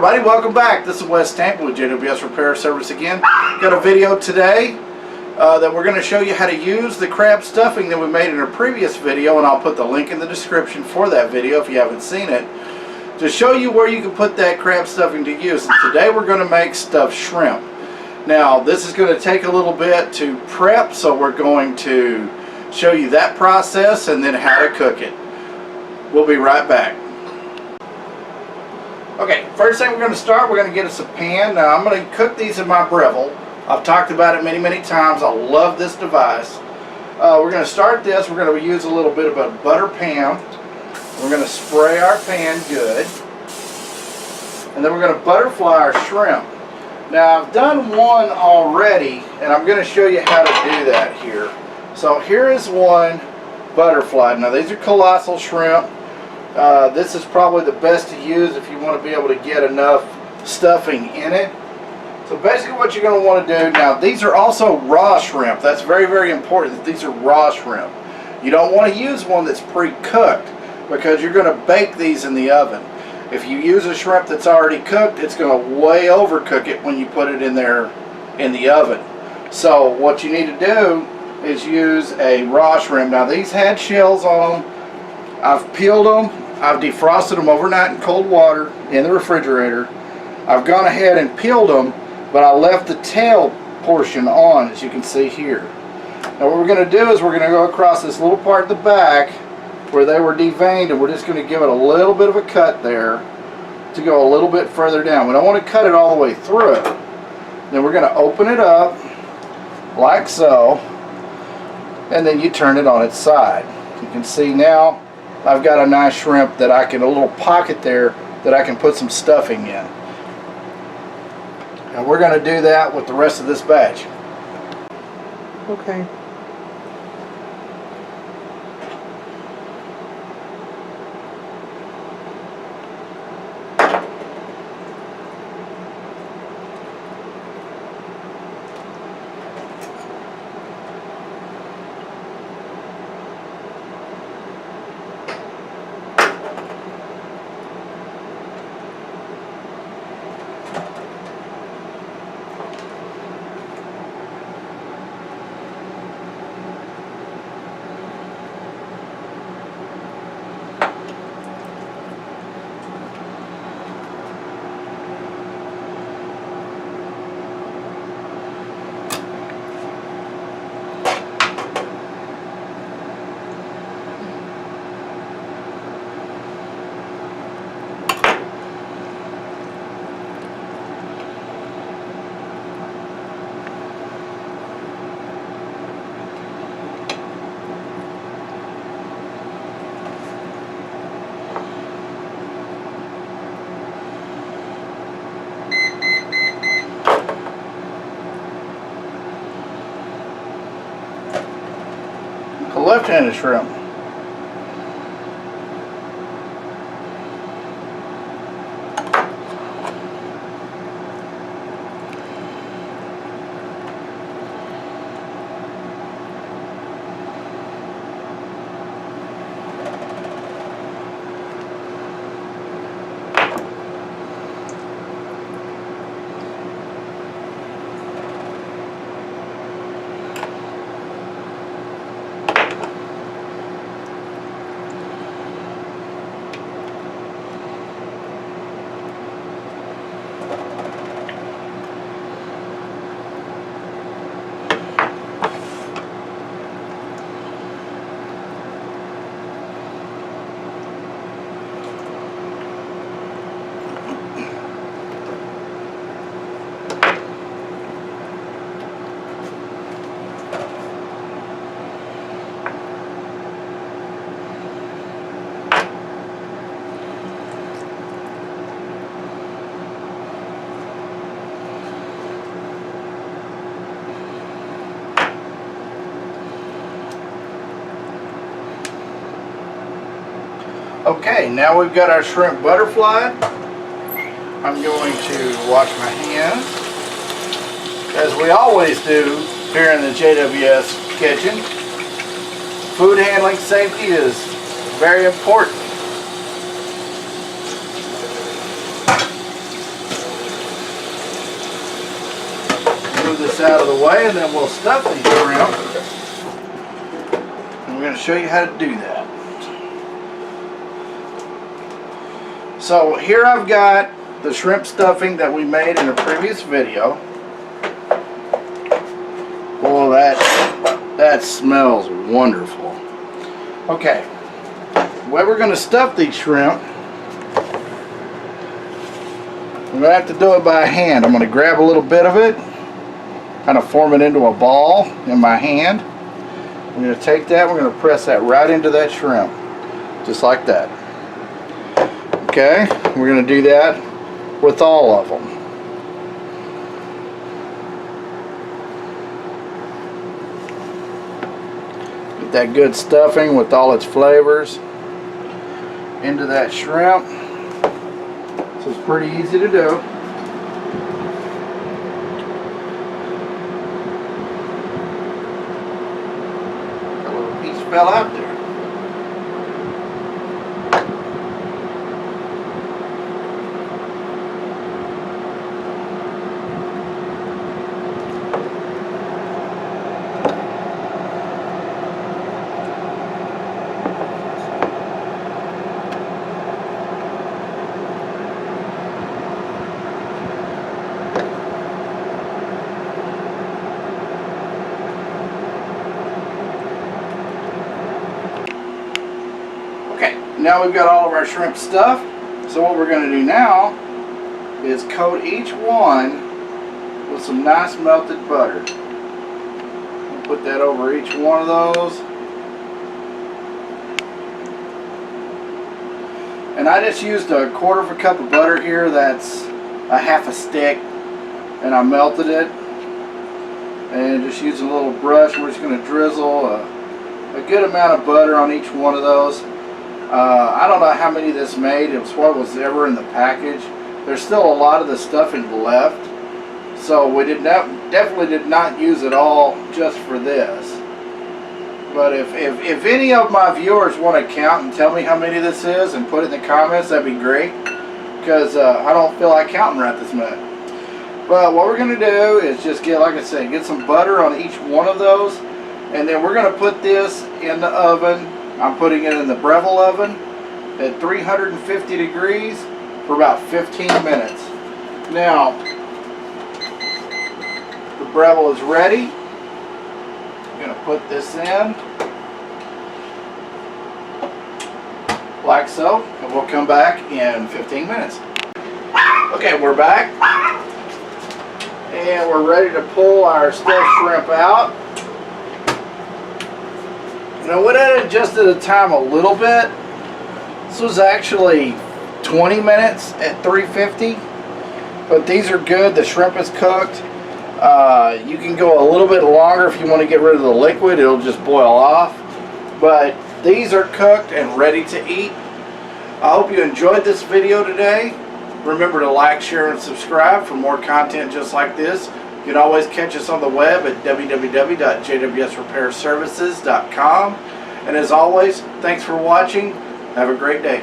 everybody, welcome back. This is Wes Tampa with JWS Repair Service again. Got a video today that we're going to show you how to use the crab stuffing that we made in a previous video, and I'll put the link in the description for that video if you haven't seen it, to show you where you can put that crab stuffing to use. And today we're going to make stuffed shrimp. Now this is going to take a little bit to prep, so we're going to show you that process and then how to cook it. We'll be right back. Okay, first thing we're going to start, we're going to get us a pan. Now I'm going to cook these in my Breville. I've talked about it many times. I love this device. We're going to start this. We're going to use a little bit of a butter pan. We're going to spray our pan good. And then we're going to butterfly our shrimp. Now I've done one already, and I'm going to show you how to do that here. So here is one butterfly. Now these are colossal shrimp. This is probably the best to use if you want to be able to get enough stuffing in it. So basically what you're going to want to do, now these are also raw shrimp. That's very important that these are raw shrimp. You don't want to use one that's pre-cooked because you're going to bake these in the oven. If you use a shrimp that's already cooked, it's going to way overcook it when you put it in there in the oven. So what you need to do is use a raw shrimp. Now these had shells on them. I've peeled them. I've defrosted them overnight in cold water in the refrigerator. I've gone ahead and peeled them, but I left the tail portion on, as you can see here. Now what we're going to do is we're going to go across this little part of the back where they were deveined, and we're just going to give it a little bit of a cut there to go a little bit further down. We don't want to cut it all the way through it. Then we're going to open it up like so, and then you turn it on its side. You can see now I've got a nice shrimp that I can, a little pocket there that I can put some stuffing in. And we're going to do that with the rest of this batch. Okay. A left-handed shrimp. Okay, now we've got our shrimp butterfly. I'm going to wash my hands, as we always do here in the JWS kitchen. Food handling safety is very important. move this out of the way, and then we'll stuff these shrimp. And we're going to show you how to do that. So here I've got the shrimp stuffing that we made in a previous video. Boy, that smells wonderful. Okay, the way we're going to stuff these shrimp, I'm going to have to do it by hand. I'm going to grab a little bit of it, kind of form it into a ball in my hand. I'm going to take that, we're going to press that right into that shrimp, just like that. Okay, we're going to do that with all of them. Get that good stuffing with all its flavors into that shrimp. So it's pretty easy to do. That little piece fell out there. Now we've got all of our shrimp stuffed. So what we're going to do now is coat each one with some nice melted butter. We'll put that over each one of those. And I just used a quarter of a cup of butter here. That's a half a stick. And I melted it. And just using a little brush, we're just going to drizzle a good amount of butter on each one of those. I don't know how many this made. It was what was ever in the package. There's still a lot of the stuffing left, so we definitely did not use it all just for this. But if any of my viewers want to count and tell me how many this is and put it in the comments, that'd be great, because I don't feel like counting right this minute. But what we're going to do is just get, like I said, get some butter on each one of those, and then we're going to put this in the oven. I'm putting it in the Breville oven at 350 degrees for about 15 minutes. Now, the Breville is ready. I'm going to put this in, like so, and we'll come back in 15 minutes. Okay, we're back, and we're ready to pull our stuffed shrimp out. I went at it just at a time a little bit. This was actually 20 minutes at 350, but these are good. The shrimp is cooked. You can go a little bit longer if you want to get rid of the liquid. It'll just boil off. But these are cooked and ready to eat. I hope you enjoyed this video today. Remember to like, share, and subscribe for more content just like this. You can always catch us on the web at www.jwsrepairservices.com. And as always, thanks for watching. Have a great day.